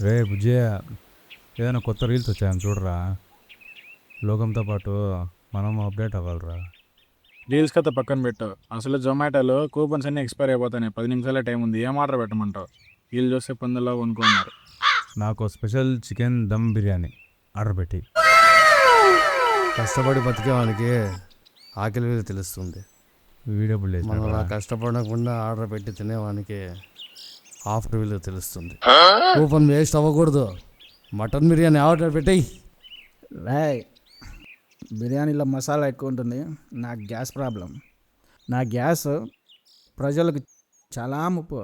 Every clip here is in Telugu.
రే బుజ్జయ్య, ఏదైనా కొత్త రీల్స్ వచ్చాయని చూడరా. లోకంతో పాటు మనం అప్డేట్ అవ్వాలిరా. రీల్స్ కథ పక్కన పెట్టు. అసలు జొమాటోలో కూపన్స్ అన్నీ ఎక్స్పైర్ అయిపోతాయి. 10 నిమిషాలే టైం ఉంది. ఏం ఆర్డర్ పెట్టమంటావు? వీళ్ళు చూస్తే పందులో కొనుక్కున్నారు. నాకు special chicken dum biryani order పెట్టి. కష్టపడి బతికేవానికి ఆకలి మీద తెలుస్తుంది. వీడియో మనం అలా కష్టపడకుండా ఆర్డర్ పెట్టి తినేవానికి ఆఫ్టర్ విలువ తెలుస్తుంది. కూపన్ వేస్ట్ అవ్వకూడదు. మటన్ బిర్యానీ ఆర్డర్ పెట్టేయి. రాయ్, బిర్యానీలో మసాలా ఎక్కువ ఉంటుంది. నాకు గ్యాస్ ప్రాబ్లం. నా గ్యాస్ ప్రజలకు చాలా ముప్పు.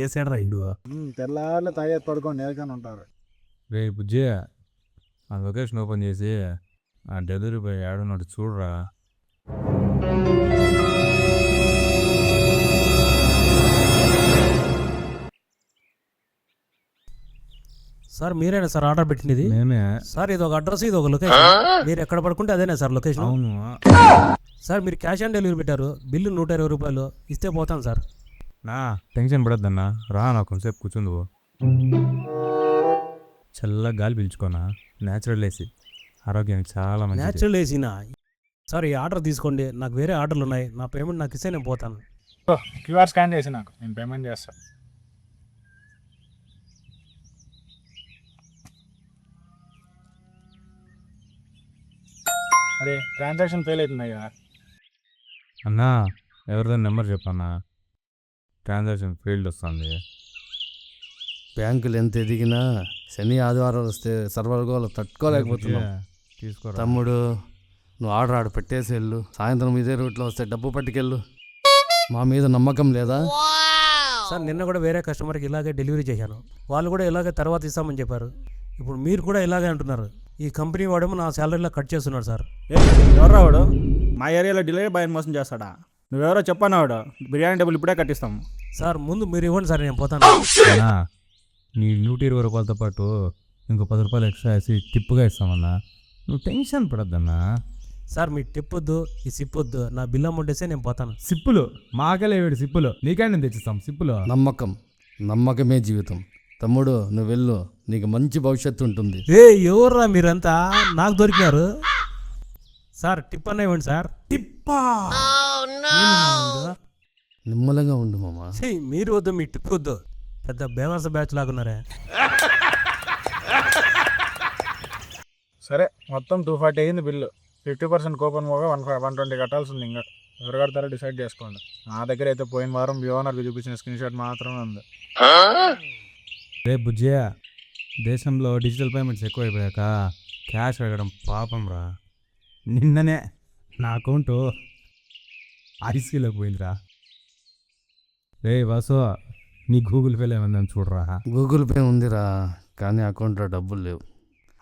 ఏసాడరా ఇడు. తెల్లారులు తాగేది పడుకొని నేర్కొని ఉంటారు. రే బుజ్జయ్య, ఆ లొకేషన్ ఓపెన్ చేసి ఆ డెలివరీ బాయ్ ఏడున్నాడు చూడరా. సార్ మీరేనా సార్ ఆర్డర్ పెట్టినది? నేనే. సార్ ఇది ఒక అడ్రస్, ఇది ఒక లొకేషన్. మీరు ఎక్కడ పడుకుంటే అదేనా సార్ లొకేషన్? అవును సార్ మీరు క్యాష్ ఆన్ డెలివరీ పెట్టారు. బిల్లు 120 రూపాయలు ఇస్తే పోతాను సార్. నా టెన్షన్ పడద్దన్నా, రా నాకు కొంచెంసేపు కూర్చుంది. చల్లగా గాలి పీల్చుకోనా. న్యాచురల్ ఏసీ ఆరోగ్యానికి చాలా మంచి. న్యాచురల్ ఏసీనా? సార్ ఈ ఆర్డర్ తీసుకోండి. నాకు వేరే ఆర్డర్లు ఉన్నాయి. నా పేమెంట్ నాకు ఇస్తే నేను పోతాను. క్యూఆర్ స్కాన్ చేసి నాకు, నేను పేమెంట్ చేస్తాను. అరే ట్రాన్సాక్షన్ ఫెయిల్ అవుతుందయ్యా. అన్నా ఎవరిదైనా నెంబర్ చెప్పన్నా, ట్రాన్సాక్షన్ ఫెయిల్డ్ వస్తుంది. బ్యాంకులు ఎంత ఎదిగినా శని ఆదివారాలు వస్తే సర్వర్ గోలు తట్టుకోలేకపోతున్నాం. తీసుకోరా తమ్ముడు, నువ్వు ఆర్డర్ పెట్టేసి వెళ్ళు. సాయంత్రం ఇదే రూట్లో వస్తే డబ్బు పట్టుకెళ్ళు. మా మీద నమ్మకం లేదా? సార్ నిన్న కూడా వేరే కస్టమర్కి ఇలాగే డెలివరీ చేశాను. వాళ్ళు కూడా ఇలాగే తర్వాత ఇస్తామని చెప్పారు. ఇప్పుడు మీరు కూడా ఇలాగే అంటున్నారు. ఈ కంపెనీ వాడేమో నా శాలరీలో కట్ చేస్తున్నాడు సార్. ఎవర్రా వాడు? మా ఏరియాలో డెలివరీ బాయ్ మోసం చేస్తాడా? నువ్వెవరో చెప్పన్నా వాడు. బిర్యానీ డబ్బులు ఇప్పుడే కట్టిస్తాము. సార్ ముందు మీరు ఇవ్వండి సార్, నేను పోతాను. అన్నా, నీ 120 రూపాయలతో పాటు ఇంకో 10 రూపాయలు ఎక్స్ట్రా వేసి టిప్పుగా ఇస్తామన్నా. నువ్వు టెన్షన్ పడద్దన్నా. సార్ మీ టిప్ వద్దు, ఈ సిప్ వద్దు. నా బిల్ అమౌంట్ వేస్తే నేను పోతాను. సిప్పులు మాకెళ్ళే వేడు సిప్పులు, నీకైనా నేను తెచ్చిస్తాం సిప్పులు. నమ్మకమే జీవితం. తమ్ముడు నువ్వు వెళ్ళు, నీకు మంచి భవిష్యత్తు ఉంటుంది. ఏ ఎవర్రా మీరంతా నాకు దొరికినారు? సార్ టిప్ అన్న ఇవ్వండి సార్. టిప్పా? నిమ్మలంగా ఉండు మామా. మీరు వద్దు, మీ టిప్ వద్దు. పెద్ద బేవర్స బ్యాచ్ లాగున్నారే. సరే మొత్తం 240 అయ్యింది బిల్లు. 50% కూపన్ పోగా 120 కట్టాల్సి ఉంది. ఇంకా ఎవరు కడతారో డిసైడ్ చేసుకోండి. నా దగ్గర అయితే పోయిన వారం ఓనర్కి చూపించిన స్క్రీన్ షాట్ మాత్రమే ఉంది. రే బుజ్జయ్య, దేశంలో డిజిటల్ పేమెంట్స్ ఎక్కువైపోయాక క్యాష్ అడగడం పాపం రా. నిన్ననే నా అకౌంటు ఐసీలోకి పోయిందిరా. రే వాసు, నీ గూగుల్ పేలో ఏమైందని చూడరా. గూగుల్ పే ఉందిరా, కానీ అకౌంట్లో డబ్బులు లేవు.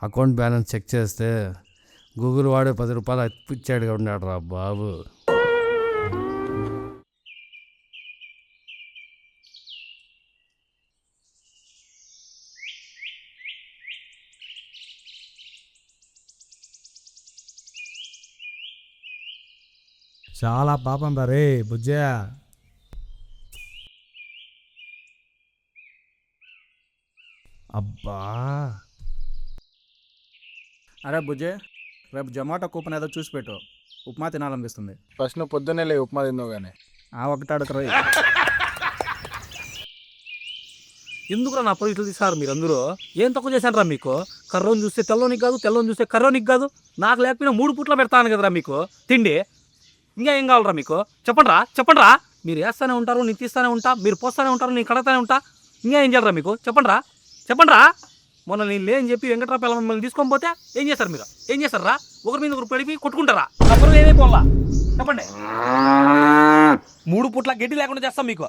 అకౌంట్ బ్యాలెన్స్ చెక్ చేస్తే గూగుల్ వాడే 10 రూపాయలు అప్పిచ్చాడుగా ఉన్నాడు రా బాబు. చాలా పాపం రా రే బుజ్జయ్య. అబ్బా, అరే బుజ్జే, రేపు జొమాటో కూపన్ ఏదో చూసి పెట్టు. ఉప్మా తినాలనిపిస్తుంది. ఫస్ట్ నువ్వు పొద్దున్నే లే ఉప్మా తిన్నావు కానీ. ఆ ఒకటి అడుగుతారు. ఎందుకురా నా పరిస్థితులు తీసారు మీరు అందరూ? ఏం తక్కువ చేశానరా మీకు? కర్రోని చూస్తే తెల్లోనికి కాదు, తెల్లోని చూస్తే కర్రోనికి కాదు. నాకు లేకపోయినా 3 పూట్ల పెడతాను కదరా మీకు తిండి. ఇంకా ఏం కావాలరా మీకు? చెప్పండి రా. మీరు వేస్తూనే ఉంటారు, నేను తీస్తూనే ఉంటా. మీరు పోస్తూనే ఉంటారు, నేను కడతానే ఉంటా. ఇంకా ఏం చేయాలరా మీకు? చెప్పండి రా. మొన్న నేను లేని చెప్పి వెంకట్రావు మిమ్మల్ని తీసుకొని పోతే ఏం చేస్తారు మీరు? ఏం చేస్తారా? ఒకరి మీద ఒకరు పడిపి కొట్టుకుంటారా? అప్పుడు ఏదైపోలా చెప్పండి. 3 పూట్ల గడ్డి లేకుండా చేస్తాం మీకు.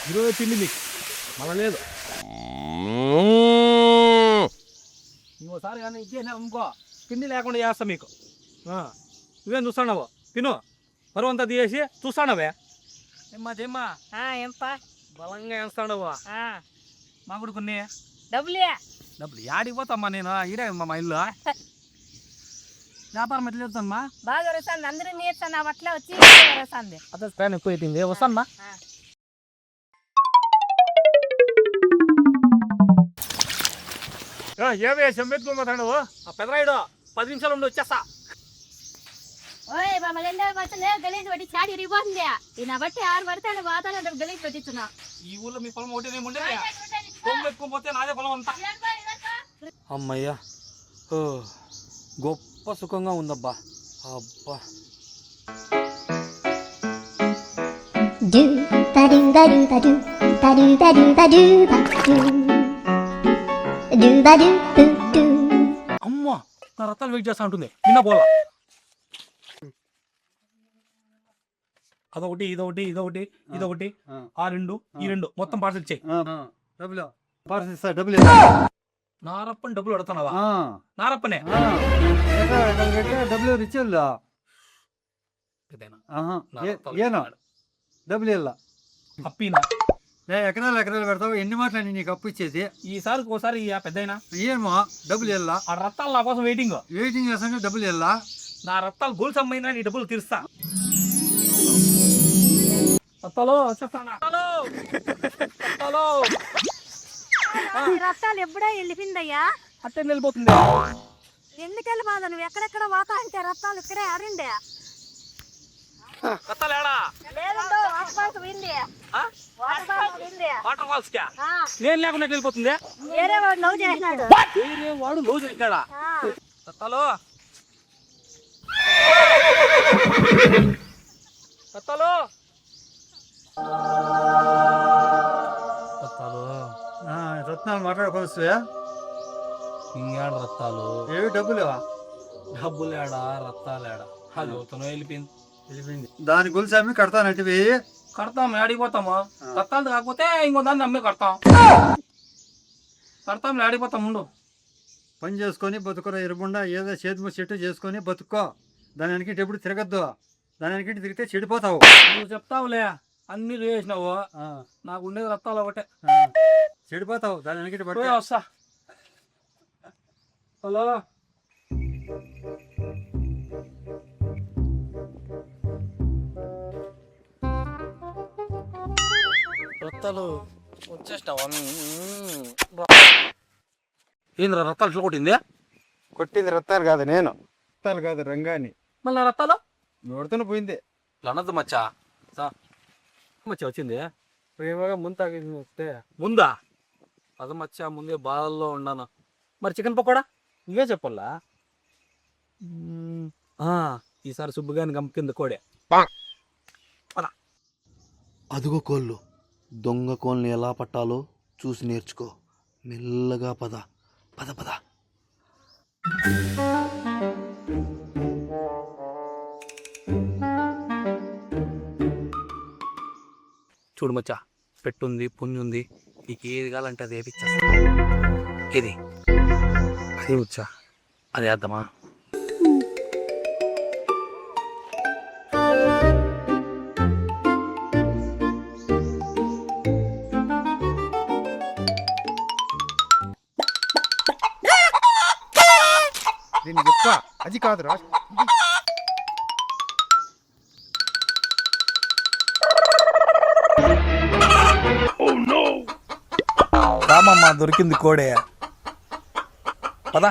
ఈరోజు తిండి మీకు మళ్ళీ లేదు. ఇంకోసారి కానీ ఇచ్చేసినా ఇంకో తిండి లేకుండా చేస్తాం మీకు. నువ్వేం చూస్తున్నావు? తిను. మరువంతా తీసేసి చూస్తానవే. ఏమ్మా ఎంత బలంగా వేస్తాడవు. మా కూడా కొన్ని డబ్బులే డబ్బులు యాడికి పోతామ్మా? నేను ఈడే మా ఇల్లు. వ్యాపారం ఎట్లా చేస్తానమ్మా? బాగా వరసాంది అందరూ నేర్చాను అట్లా వచ్చి వరసాంది అదే స్పాన్ ఎక్కువ అవుతుంది వస్తానమ్మా. ఏమే చెంపెత్తుకోమతాడు ఆ పెదరాయుడు 10 నిమిషాలు ఉండి వచ్చేస్తా. ఓయ్ మా మగండే వచ్చలే గలీజ్ పట్టి చాడి ఇరిగిపోతుంది ఈయన బట్టి 6 పడతాడు వాతావరణం గలీజ్ పెట్టించున్నా. ఈ ఊర్లో మీ పొలం ఒకటి నేను ఉండేది పొలం ఎక్కువపోతే నాదే పొలం అంతా. అమ్మయ్యా గొప్ప సుఖంగా ఉందబ్బా. అబ్బా do ba do ba do ba do ba do ba do ba do ba do ba do do do. అమ్మా నా రత్తాలు వెయిట్ చేస్తా ఉంటుంది నిన్న పోలా. అదొకటి ఇదొకటి ఇదొకటి ఇదొకటి ఆ 2 ఈ 2 మొత్తం పార్సల్ ఇచ్చేయి. డబ్బులు నారప్పని డబ్బులు అడుగుతున్నావా? నారప్పనే డబ్బులు ఇచ్చేలా ఏనా డబ్బులు ఇల్లా అప్పినా ఎకరాలు పెడతావు. ఎన్ని మాటలు నీకు అప్పు ఇచ్చేది? ఈసారి ఒకసారి పెద్దయినా ఏమో డబ్బులు ఇల్లా. ఆ రత్తాలు నా కోసం వెయిటింగ్ చేస్తాను డబ్బులు ఇల్లా. నా రత్తాలు గోల్స్ అమ్మైనా నీ డబ్బులు తీరుస్తా. రత్తాలు చెప్తానా? రత్తాలు రక్తాలు ఎప్పుడో వెళ్ళిపోయిందయ్యా. అట్టే వెళ్ళిపోతుంది. ఎందుకు వెళ్ళిపోదా నువ్వు ఎక్కడెక్కడ పోతా అంటే రక్తాలు ఇక్కడే ఆరిండే రత్తాలు ఏడా? లేదంటూ వాటర్ పోయింది వాటర్ ఫాల్స్ కా నేను లేకుండా వెళ్ళిపోతుంది. వేరే వాడు లవ్ చేసినాడు. వేరే వాడు లోజు చేసినాడా? రత్తాలు రత్తాలు రత్తాలు రత్నాలు మాట్లాడుకోవచ్చా? ఇంకేడు రత్తాలు ఏవి డబ్బులు డబ్బులేడా రత్తాలేడా? అది అవుతాను వెళ్ళిపోయింది. దాని గొలుసు అమ్మి కడతానంటివి. కడతాం ఆడిపోతాము. రత్తాలు కాకపోతే ఇంకో దాన్ని అమ్మే కడతాం. కడతాం ఆడిపోతాం. ఉండు పని చేసుకొని బతుకురా ఎరుకుండా ఏదో చేతి చెట్టు చేసుకొని బతుక్కో. దాని వెనక ఎప్పుడు తిరగద్దు. దాని వెనక తిరిగితే చెడిపోతావు. నువ్వు చెప్తావులే అన్ని చేసినావు. నాకు ఉండేది రత్తాలు ఒకటే. చెడిపోతావు. దాని వెనక పోయి వస్తా. హలో రత్తాలు వచ్చేసినావా? ఏంద్రా రత్తాలు ఇట్లా కొట్టింది? కొట్టింది రత్తాలు కాదు నేను, రత్తాలు కాదు రంగాని. మళ్ళీ రత్తాలు నోడుతూనే పోయింది. అనద్దు మచ్చా. మచ్చా వచ్చింది ప్రేమగా ముందు తాగేసి వస్తే ముందా? అది మచ్చా ముందే బాధల్లో ఉన్నాను. మరి చికెన్ పకోడా నువ్వే చెప్పల్లా. ఈసారి సుబ్బుగాని గంపింది కోడే. అదుగో కోళ్ళు. దొంగ కోళ్ళని ఎలా పట్టాలో చూసి నేర్చుకో. మెల్లగా పద పద పద. చూడు మచ్చా పెట్టుంది పుంజుంది. నీకు ఏది కావాలంటే అది వేపిచ్చేస్తా. ఏది అది వచ్చా అది వేద్దామా? దీన్ని చెప్ప అది కాదురా. రామమ్మ దొరికింది కోడే. పదా